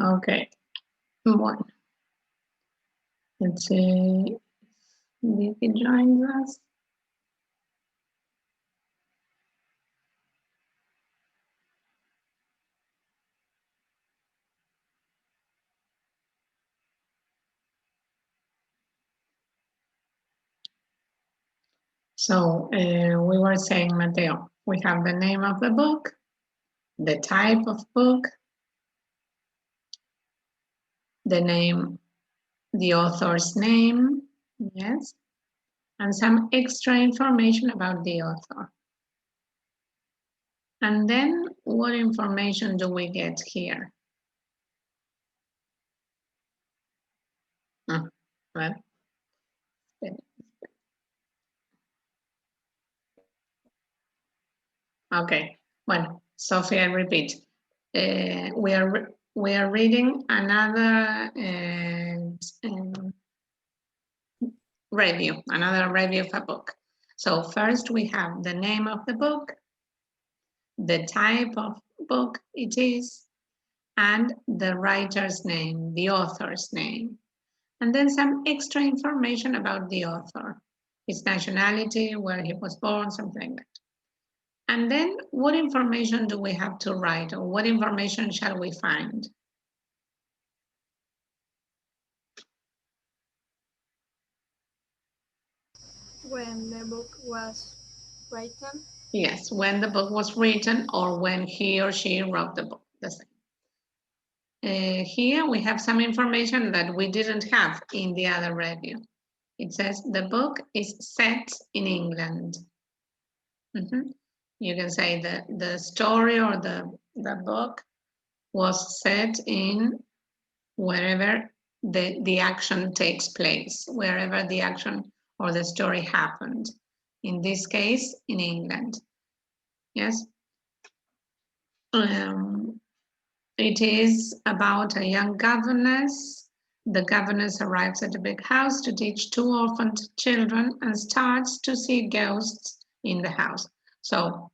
Okay, one. Let's see. Vicky joins us. So we were saying, Mateo, we have the name of the book, the type of book, the name, the author's name, yes, and some extra information about the author. And then what information do we get here? Well, okay, well, Sophie, I repeat. We are reading another another review of a book. So first we have the name of the book, the type of book it is, and the writer's name, the author's name, and then some extra information about the author, his nationality, where he was born, something like that. And then what information do we have to write, or what information shall we find? When the book was written? Yes, when the book was written or when he or she wrote the book, the same. Here we have some information that we didn't have in the other review. It says the book is set in England. You can say that the story or the book was set in wherever the action takes place, wherever the action or the story happened. In this case, in England. Yes. It is about a young governess. The governess arrives at a big house to teach two orphaned children and starts to see ghosts in the house. So,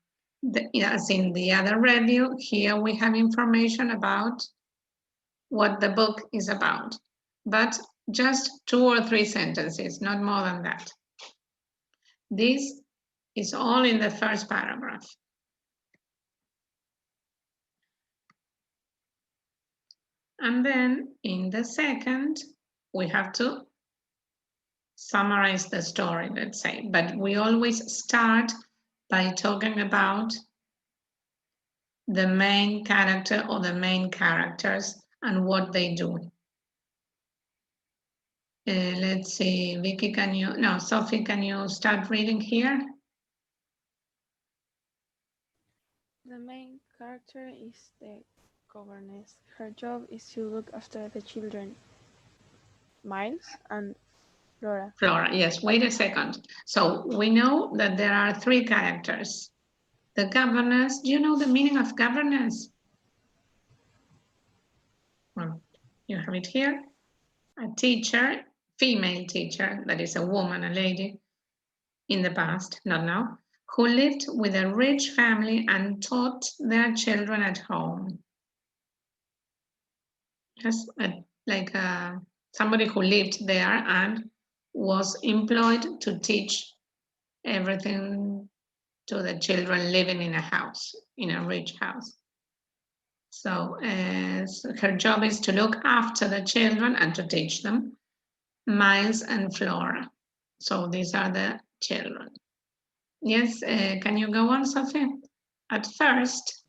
as in the other review, here we have information about what the book is about, but just 2 or 3 sentences, not more than that. This is all in the first paragraph. And then in the second, we have to summarize the story, let's say, but we always start by talking about the main character or the main characters and what they do. Let's see, Vicky, Sophie, can you start reading here? The main character is the governess. Her job is to look after the children, Miles and Flora. Flora, yes, wait a second. So we know that there are 3 characters. The governess, do you know the meaning of governess? Well, you have it here. A teacher, female teacher, that is a woman, a lady, in the past, not now, who lived with a rich family and taught their children at home. Just like somebody who lived there and was employed to teach everything to the children living in a house, in a rich house. So her job is to look after the children and to teach them, Miles and Flora. So these are the children. Yes, can you go on, Sophie? At first,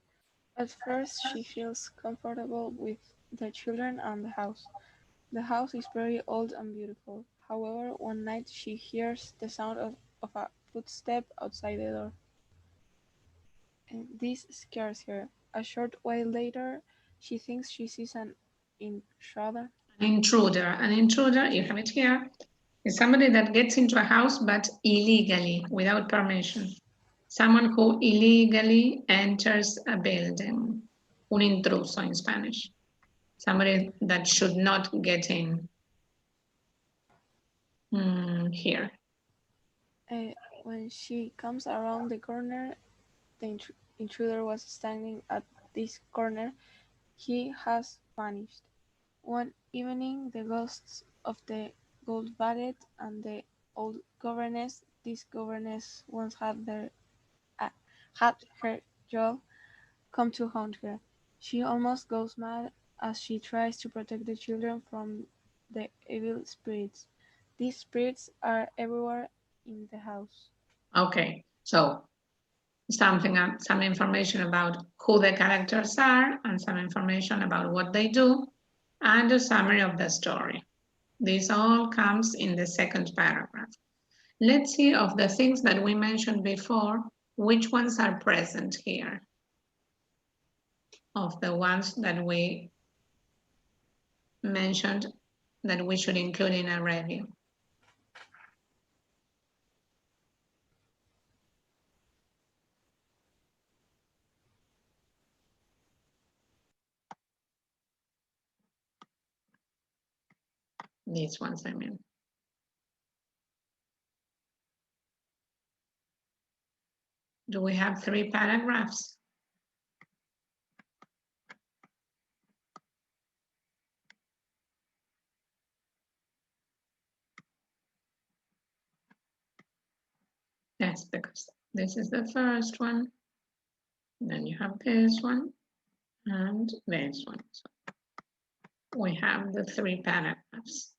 She feels comfortable with the children and the house. The house is very old and beautiful. However, one night she hears the sound of a footstep outside the door. And this scares her. A short while later, she thinks she sees an intruder. an intruder, you have it here, is somebody that gets into a house but illegally, without permission. Someone who illegally enters a building. Un intruso in Spanish. Somebody that should not get in. Here. When she comes around the corner, the intruder was standing at this corner He has vanished. One evening the ghosts of the gold valet and the old governess this governess once uh, had her job come to haunt her. She almost goes mad as she tries to protect the children from the evil spirits. These spirits are everywhere in the house. Okay, so some information about who the characters are and some information about what they do and a summary of the story. This all comes in the second paragraph. Let's see of the things that we mentioned before, which ones are present here of the ones that we mentioned that we should include in a review. These ones, I mean. Do we have 3 paragraphs? Yes, because this is the first one. Then you have this one and this one. So we have the 3 paragraphs.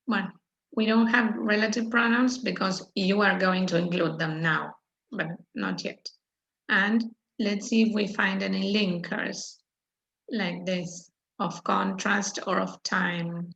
Well, we don't have relative pronouns because you are going to include them now, but not yet. And let's see if we find any linkers like this of contrast or of time.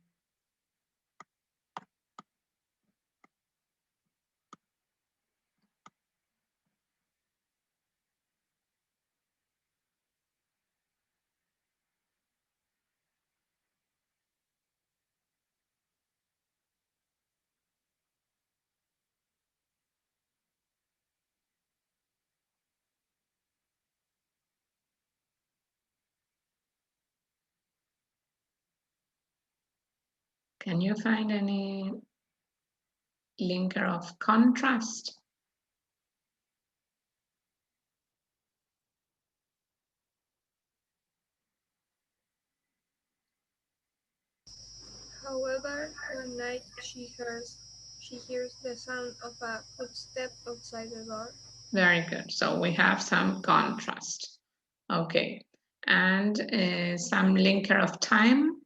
Can you find any linker of contrast? However, one night she hears the sound of a footstep outside the door. Very good. So we have some contrast. Okay. And some linker of time.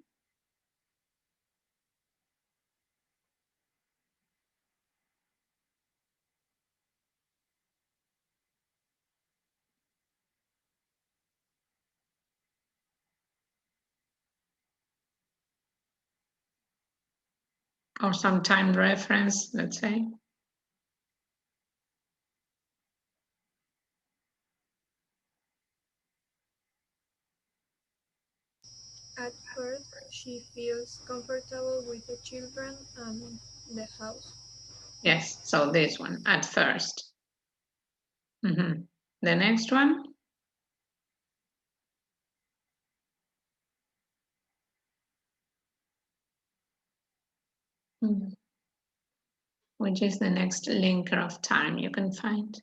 Or some time reference, let's say. At first, she feels comfortable with the children and the house. Yes, so this one at first. The next one. Mhm. Which is the next linker of time you can find.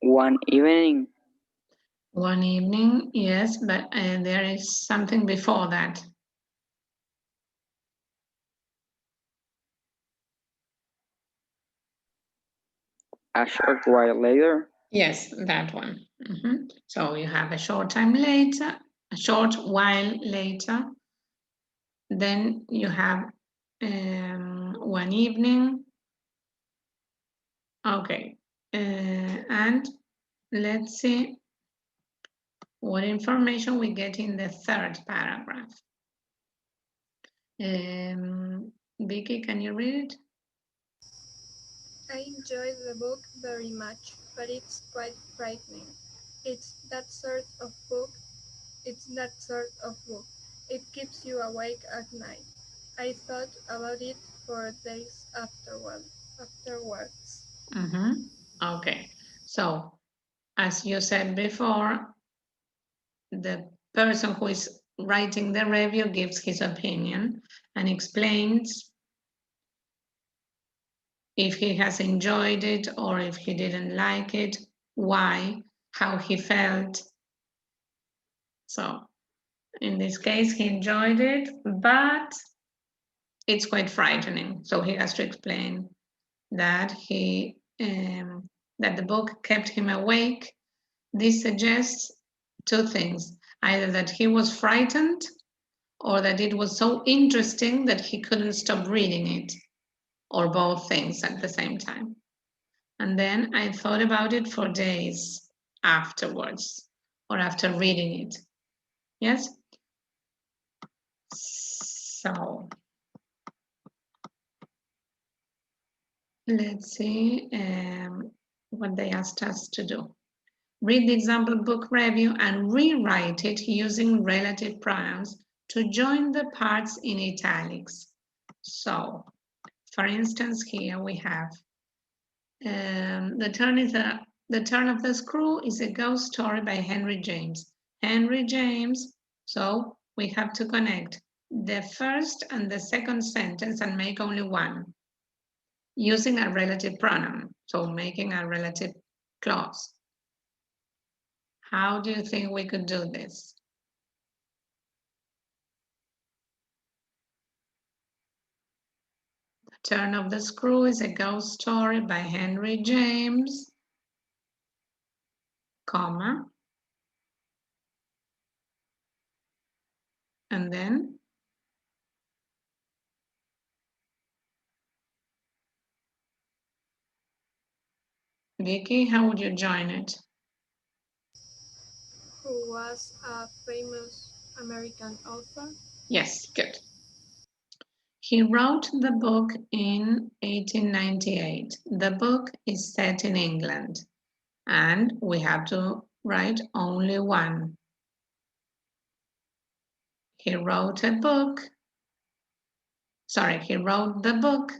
One evening, One evening, yes, but there is something before that. a short while later, Yes, that one. So you have a short time later, a short while later. Then you have one evening. Okay, and let's see what information we get in the third paragraph. Vicky, can you read it? I enjoyed the book very much, but it's quite frightening. It's that sort of book. It's that sort of book. It keeps you awake at night. I thought about it for days afterward. afterwards. Okay, so as you said before, the person who is writing the review gives his opinion and explains if he has enjoyed it or if he didn't like it, why, how he felt. So in this case, he enjoyed it, but it's quite frightening. So he has to explain that that the book kept him awake. This suggests two things: either that he was frightened, or that it was so interesting that he couldn't stop reading it, or both things at the same time. And then I thought about it for days afterwards, or after reading it. Yes? So let's see what they asked us to do. Read the example book review and rewrite it using relative pronouns to join the parts in italics. So, for instance, here we have the Turn of the Screw is a ghost story by Henry James. Henry James, so we have to connect the first and the second sentence and make only one using a relative pronoun, so making a relative clause. How do you think we could do this? The Turn of the Screw is a ghost story by Henry James, comma, and then Vicky, how would you join it? Who was a famous American author. Yes, good. He wrote the book in 1898. The book is set in England, and we have to write only one. He wrote a book. Sorry, he wrote the book.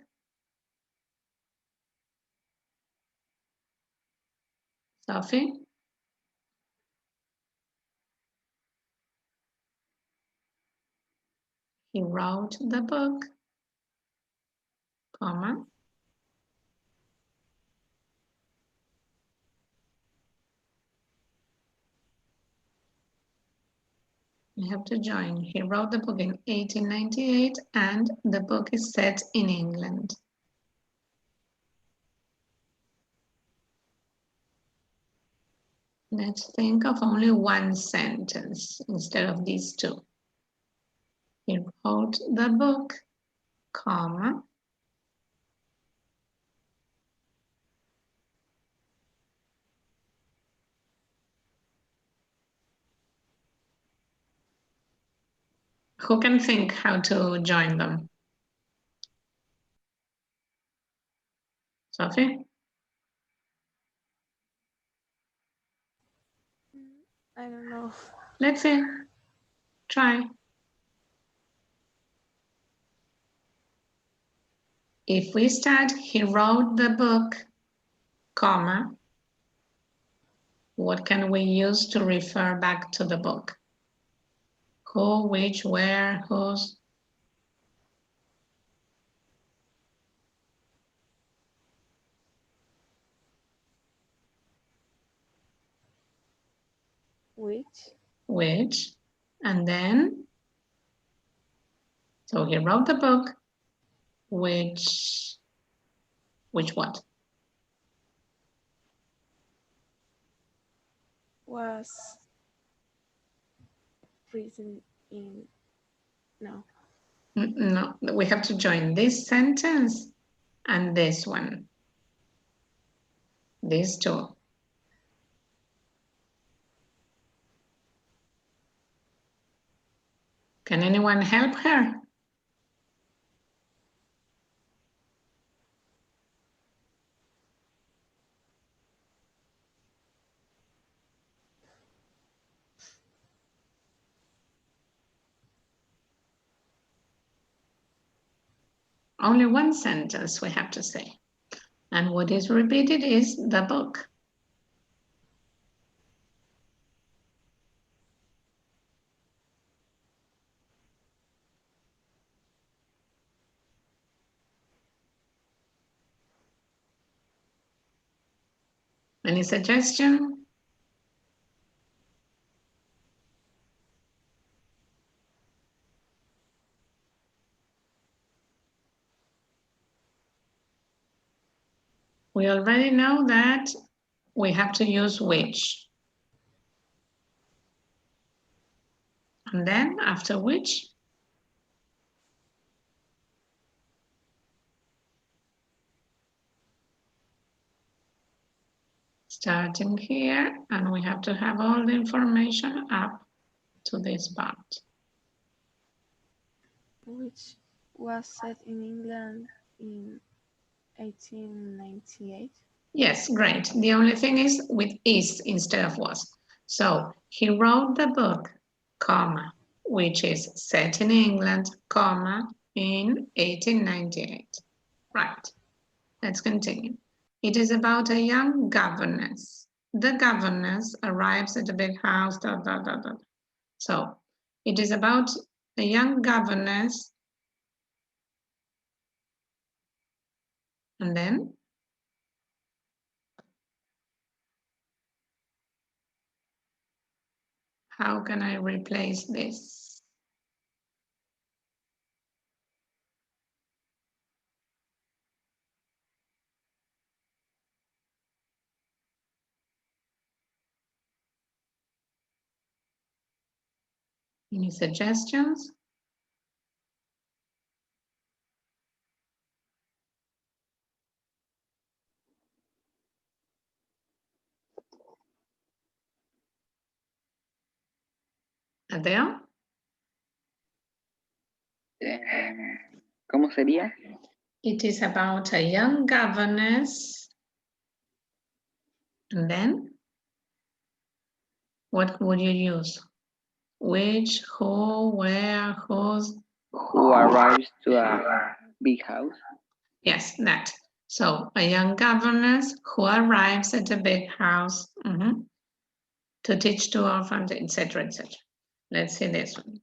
Sophie? He wrote the book, comma. You have to join. He wrote the book in 1898 and the book is set in England. Let's think of only one sentence instead of these two. He wrote the book, comma. Who can think how to join them? Sophie? I don't know. Let's see. Try. If we start, he wrote the book, comma, what can we use to refer back to the book? Who, which, where, whose? Which? Which? And then, so he wrote the book, which what? Was written in. No. No, we have to join this sentence and this one. These two. Can anyone help her? Only one sentence we have to say. And what is repeated is the book. Any suggestion? We already know that we have to use which. And then after which, starting here, and we have to have all the information up to this part. Which was set in England in 1898. Yes, great. The only thing is with is instead of was. So he wrote the book, comma, which is set in England, comma, in 1898. Right. Let's continue. It is about a young governess. The governess arrives at a big house. Da, da, da, da. So it is about a young governess. And then how can I replace this? Any suggestions? Adele? ¿Cómo sería? It is about a young governess. And then what would you use? Which, who, where, whose? Who arrives to a big house? Yes, that. So a young governess who arrives at a big house to teach two orphans, etc., etc. Let's see this one.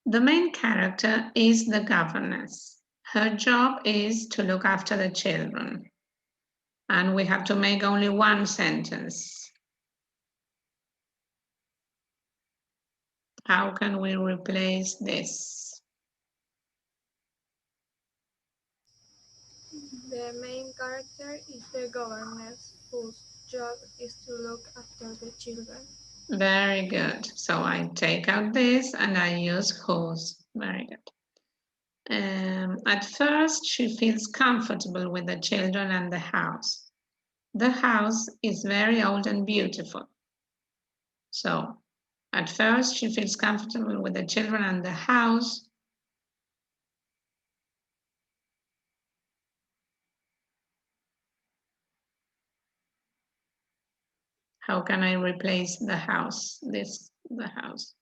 The main character is the governess. Her job is to look after the children. And we have to make only one sentence. How can we replace this? The main character is the governess, whose job is to look after the children. Very good. So I take out this and I use whose. Very good. At first, she feels comfortable with the children and the house. The house is very old and beautiful. So, at first, she feels comfortable with the children and the house. How can I replace the house? The house.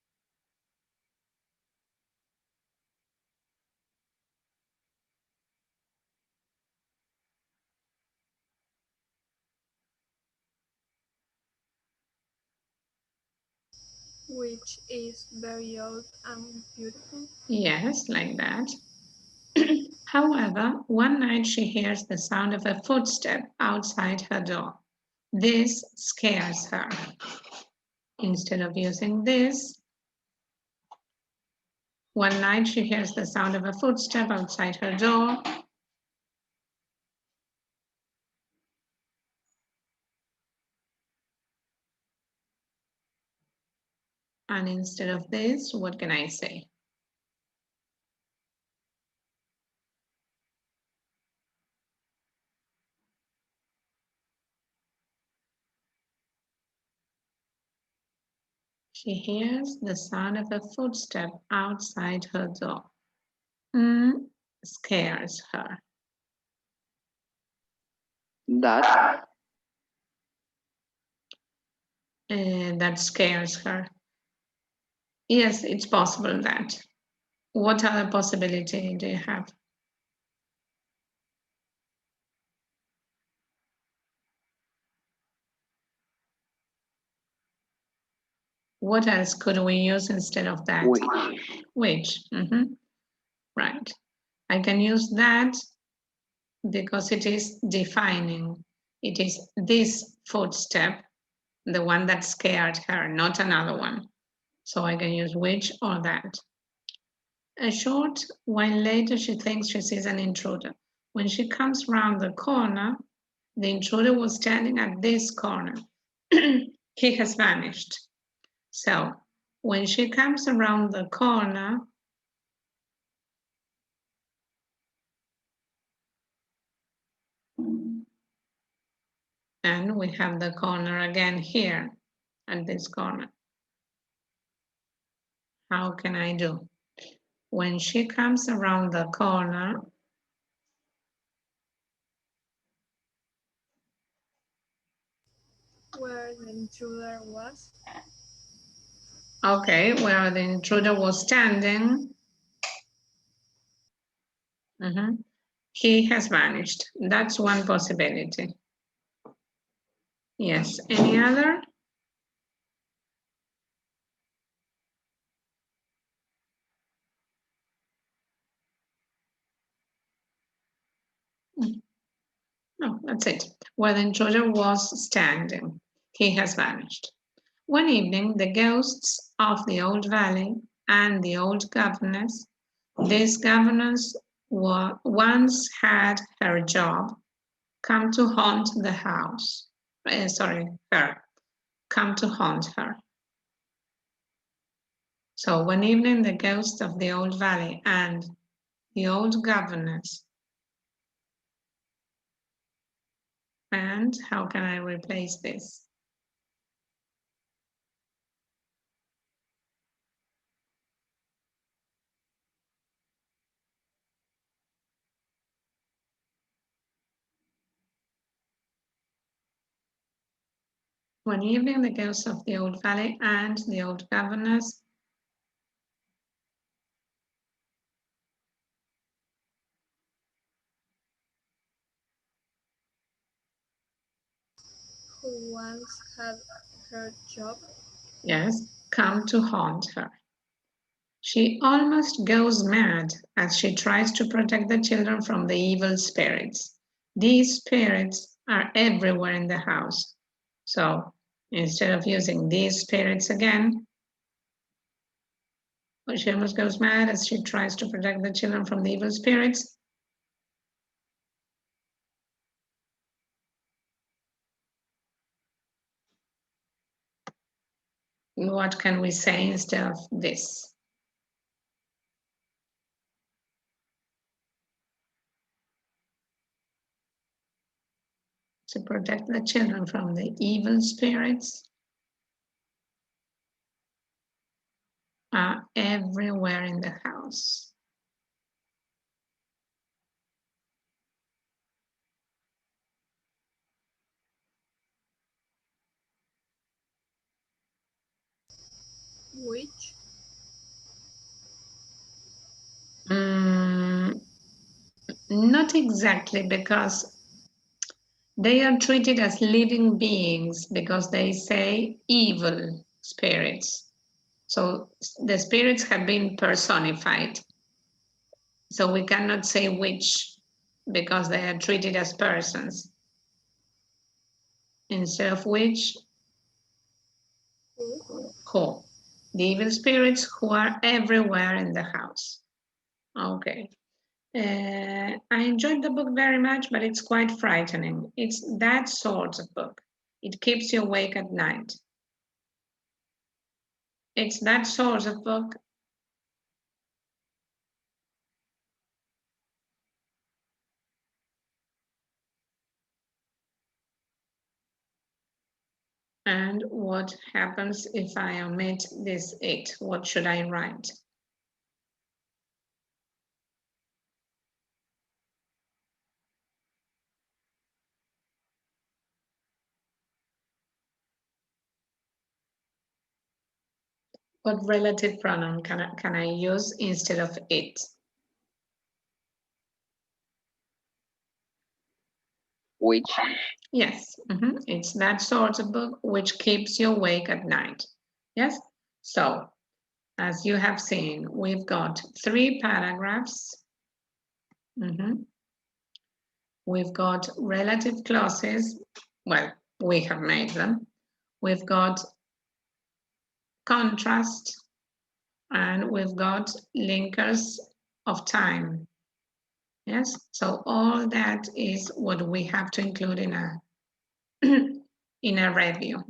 Which is very old and beautiful. Yes, like that. However, one night she hears the sound of a footstep outside her door. This scares her. Instead of using this, one night she hears the sound of a footstep outside her door. And instead of this, what can I say? She hears the sound of a footstep outside her door. Scares her. That That scares her. Yes, it's possible that. What other possibility do you have? What else could we use instead of that? Which. Right. I can use that because it is defining. It is this footstep, the one that scared her, not another one. So I can use which or that. A short while later, she thinks she sees an intruder. When she comes round the corner, the intruder was standing at this corner. He has vanished. So when she comes around the corner, and we have the corner again here at this corner. How can I do? When she comes around the corner, Where the intruder was. okay, where the intruder was standing, he has vanished. That's one possibility. Yes, any other? No, that's it. Where the intruder was standing, he has vanished. One evening, the ghosts of the old valley and the old governess, this governess once had her job, come to haunt the house. Her. Come to haunt her. So one evening, the ghost of the old valley and the old governess. And how can I replace this? One evening, the ghost of the old valley and the old governess Who once had her job. yes, come to haunt her. She almost goes mad as she tries to protect the children from the evil spirits. These spirits are everywhere in the house. So instead of using these spirits again, she almost goes mad as she tries to protect the children from the evil spirits. What can we say instead of this? To protect the children from the evil spirits are everywhere in the house. Which? Not exactly, because they are treated as living beings because they say evil spirits. So the spirits have been personified. So we cannot say which because they are treated as persons. Instead of which, who? The evil spirits who are everywhere in the house. Okay. I enjoyed the book very much, but it's quite frightening. It's that sort of book. It keeps you awake at night. It's that sort of book. And what happens if I omit this it? What should I write? What relative pronoun can I use instead of it? Which? Yes, it's that sort of book which keeps you awake at night. Yes, So, as you have seen, we've got 3 paragraphs. We've got relative clauses. Well, we have made them. We've got contrast, and we've got linkers of time. Yes, so all that is what we have to include in a in a review.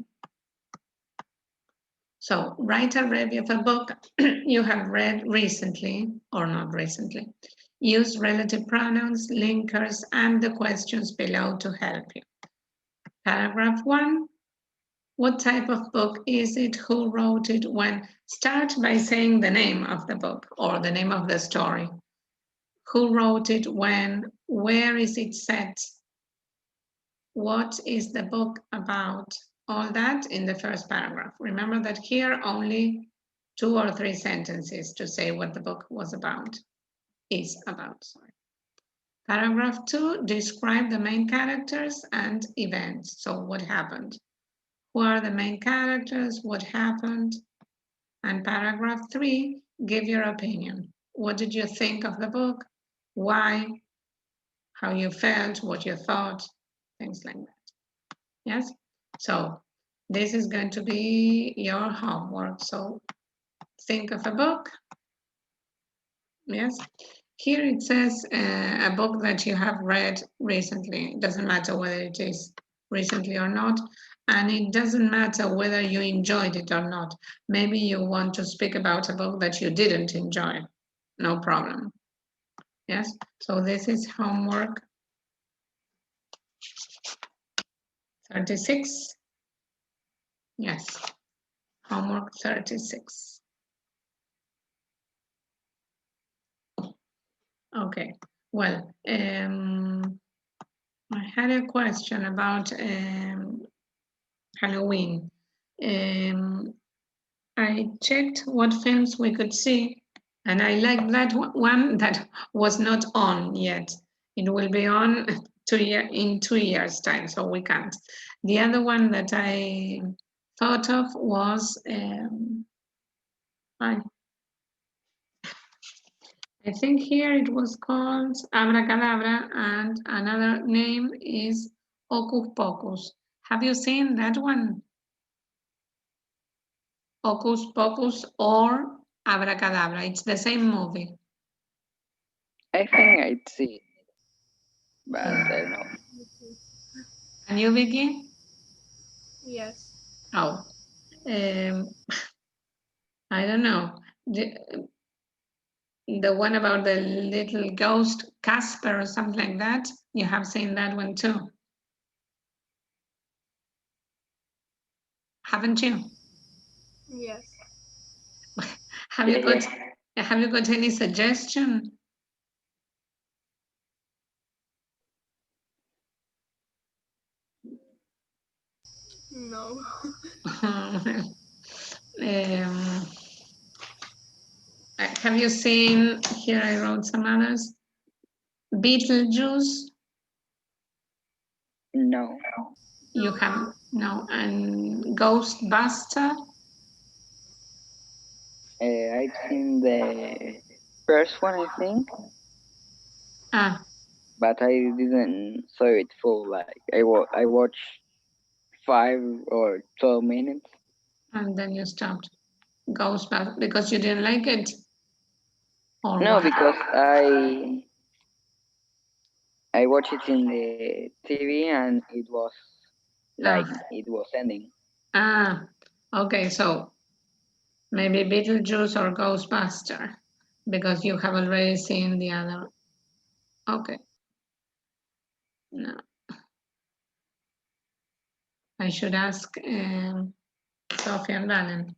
So write a review of a book you have read recently or not recently. Use relative pronouns, linkers, and the questions below to help you. Paragraph 1. What type of book is it? Who wrote it? When? Start by saying the name of the book or the name of the story. Who wrote it? When? Where is it set? What is the book about? All that in the first paragraph. Remember that here only 2 or 3 sentences to say what the book was about, is about, sorry. Paragraph 2, describe the main characters and events. So what happened? Who are the main characters? What happened? And paragraph 3, give your opinion. What did you think of the book? Why? How you felt? What you thought? Things like that. Yes? So this is going to be your homework. So think of a book. Yes? Here it says a book that you have read recently. It doesn't matter whether it is recently or not. And it doesn't matter whether you enjoyed it or not. Maybe you want to speak about a book that you didn't enjoy. No problem. Yes? So this is homework 36. Yes. Homework 36. Okay. Well, I had a question about Halloween. I checked what films we could see, and I like that one that was not on yet. It will be on in 2 years' time, so we can't. The other one that I thought of was I think here it was called Abracadabra, and another name is Hocus Pocus. Have you seen that one? Hocus Pocus or Abracadabra. It's the same movie. I think I'd see it, but I don't know. And you, Vicky? Yes. Oh, um, I don't know. The one about the little ghost Casper or something like that. You have seen that one too, haven't you? Yes. Have Yeah, you got yeah. Have you got any suggestion? No. Have you seen, here I wrote some others, Beetlejuice? No. You have, no, and Ghostbuster? I've seen the first one, I think, Ah, but I didn't saw it full. Like I watched 5 or 12 minutes. and then you stopped. Ghostbuster, because you didn't like it? Or No, what? because I watched it in the TV and it was like Ah, it was ending. okay, so maybe Beetlejuice or Ghostbuster, because you have already seen the other. Okay, no, I should ask Sophie and Valen.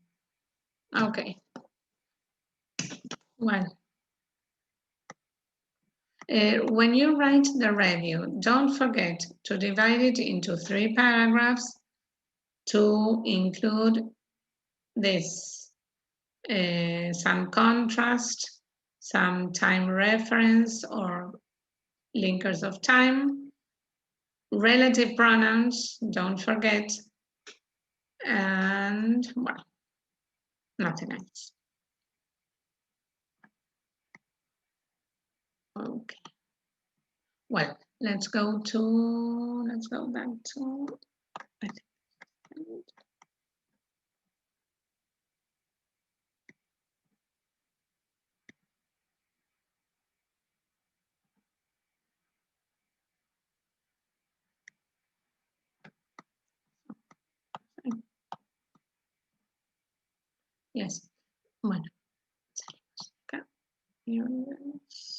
Okay, well, when you write the review, don't forget to divide it into 3 paragraphs to include this, some contrast, some time reference or linkers of time, relative pronouns, don't forget, and well, Nothing else. Okay. Well, let's go back to, I think, yes. Bueno, salimos acá. Here it is.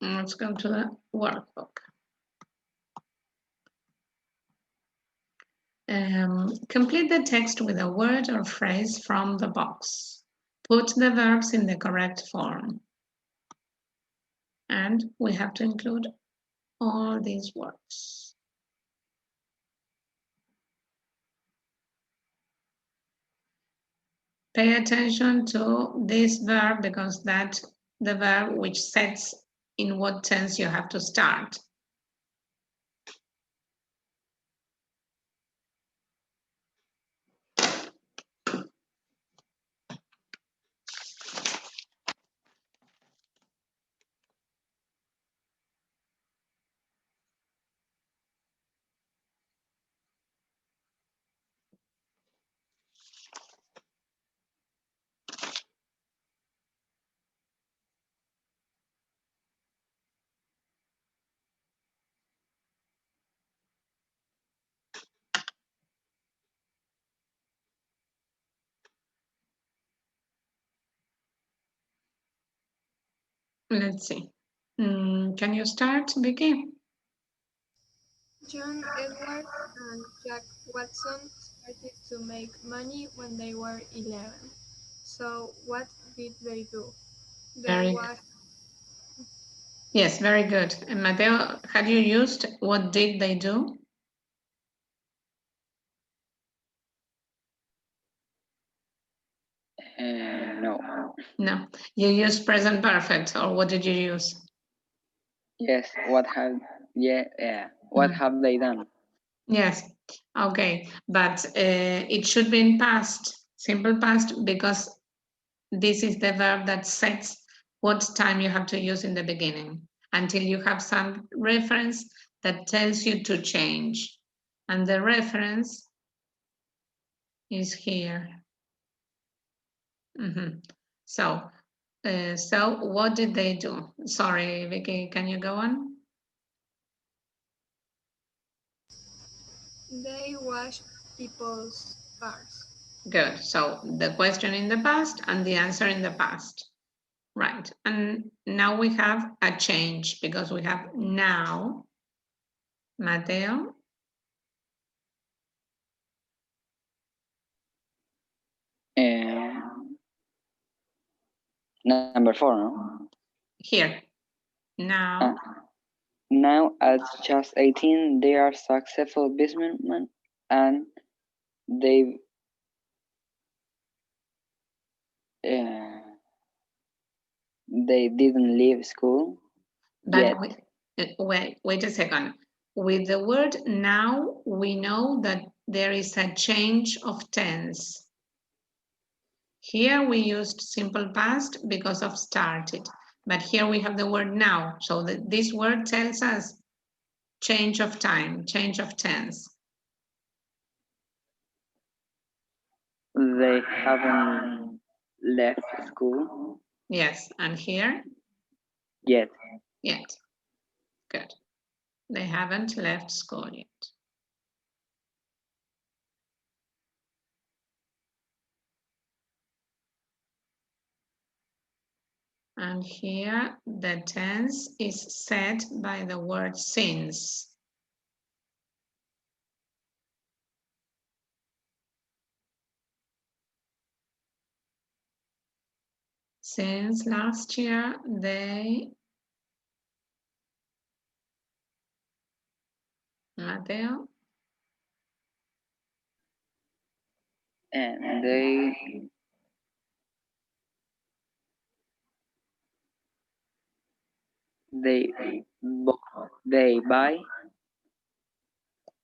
Let's go to the workbook. Complete the text with a word or phrase from the box. Put the verbs in the correct form. And we have to include all these words. Pay attention to this verb because that's the verb which sets in what tense you have to start. Let's see. Can you start, Vicky? John Edward and Jack Watson started to make money when they were 11. So what did they do? They Very was Yes, very good. And Mateo, had you used what did they do? No. No, you used present perfect, or what did you use? Yes. What have they done? Yes, okay, but it should be in past, simple past, because this is the verb that sets what time you have to use in the beginning until you have some reference that tells you to change. And the reference is here. So what did they do? Sorry, Vicky, can you go on? they washed people's cars. Good. So the question in the past and the answer in the past. Right. And now we have a change because we have now. Mateo, Number 4, no? here. Now, Now, at just 18, they are successful businessmen and they uh, they didn't leave school yet. but wait a second. With the word now, we know that there is a change of tense. Here we used simple past because of started, but here we have the word now. So this word tells us change of time, change of tense. They haven't left school Yes, and here? yet. Yet. Good. They haven't left school yet. And here the tense is set by the word since. Since last year, Mateo, And they They they buy.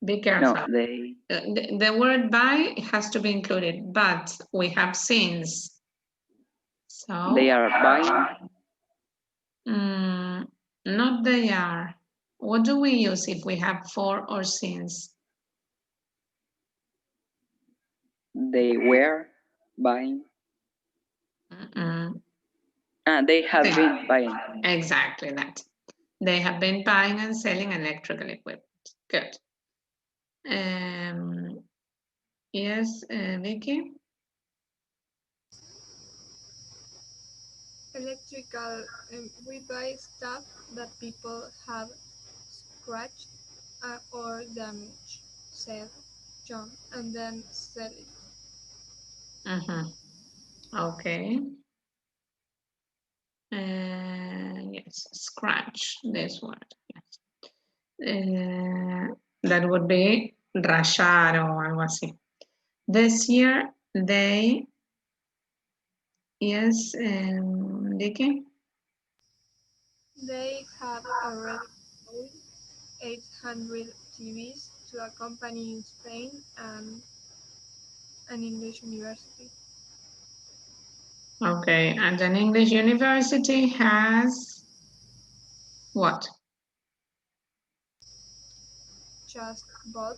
Be No, careful. they The word by has to be included, but we have since. So they are buying. not they are. What do we use if we have for or since? They were buying. Mm-mm. They have been buying. Exactly that. They have been buying and selling electrical equipment. Good. Yes, Vicky? Electrical, we buy stuff that people have scratched or damaged, said John, and then sell it. Okay. Yes, scratch, this word. Yes. That would be rayar o algo así. This year, they, yes, Vicky? They have already sold 800 TVs to a company in Spain and an English university. Okay, and an English university has what? Just bought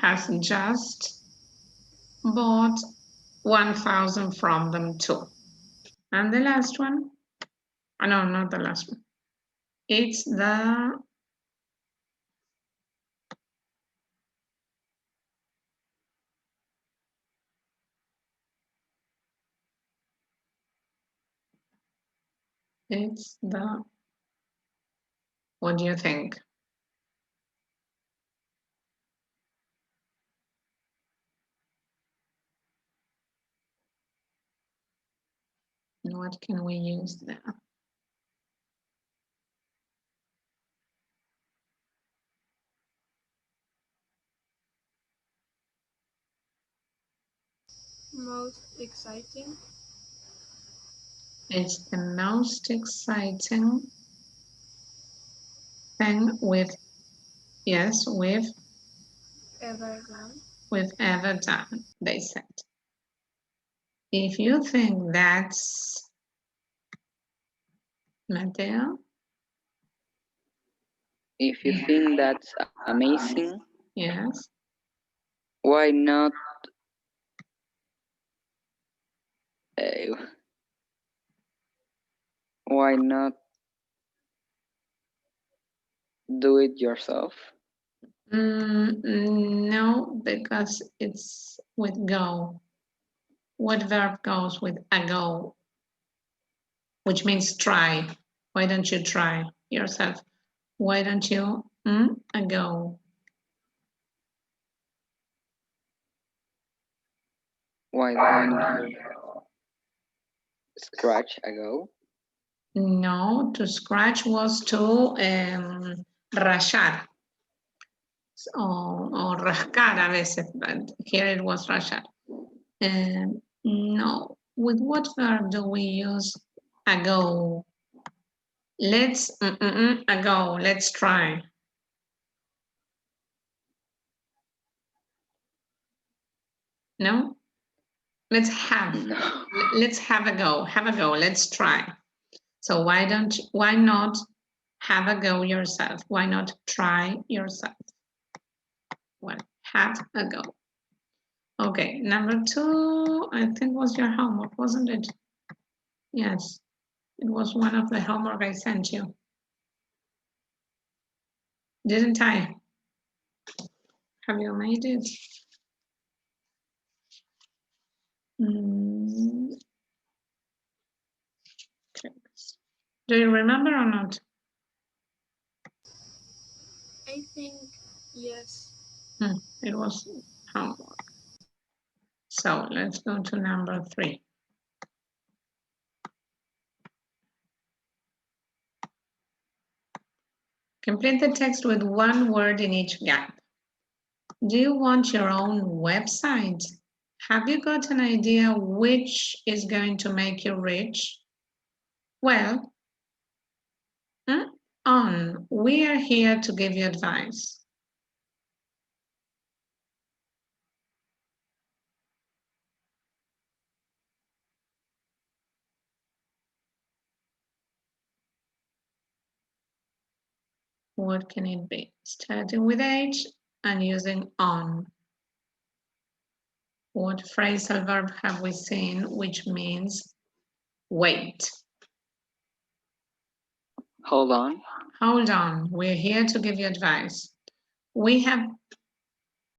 Has just bought 1,000 from them too. And the last one? Oh, no, not the last one. It's the what do you think? What can we use there? most exciting It's the most exciting thing ever done. we've ever done, they said. If you think that's Mateo, If you think that's amazing, yes. why not? Uh, why not do it yourself? No, because it's with go. What verb goes with a go, which means try? Why don't you try yourself? Why don't you a go? Why don't you scratch a go? No, to scratch was to rayar o rascar a veces, but here it was rayar. No, with what verb do we use a go? Let's a go. Let's try. No, let's have. No. Let's have a go. Have a go. Let's try. So why not have a go yourself? Why not try yourself? Well, have a go. Okay, number 2, I think was your homework, wasn't it? Yes, it was one of the homework I sent you. Didn't I? Have you made it? Okay. Do you remember or not? I think yes. It was homework. So let's go to number 3. Complete the text with one word in each gap. Do you want your own website? Have you got an idea which is going to make you rich? Well, We are here to give you advice. What can it be? Starting with H and using on. What phrasal verb have we seen which means wait? Hold on. Hold on, we're here to give you advice. We have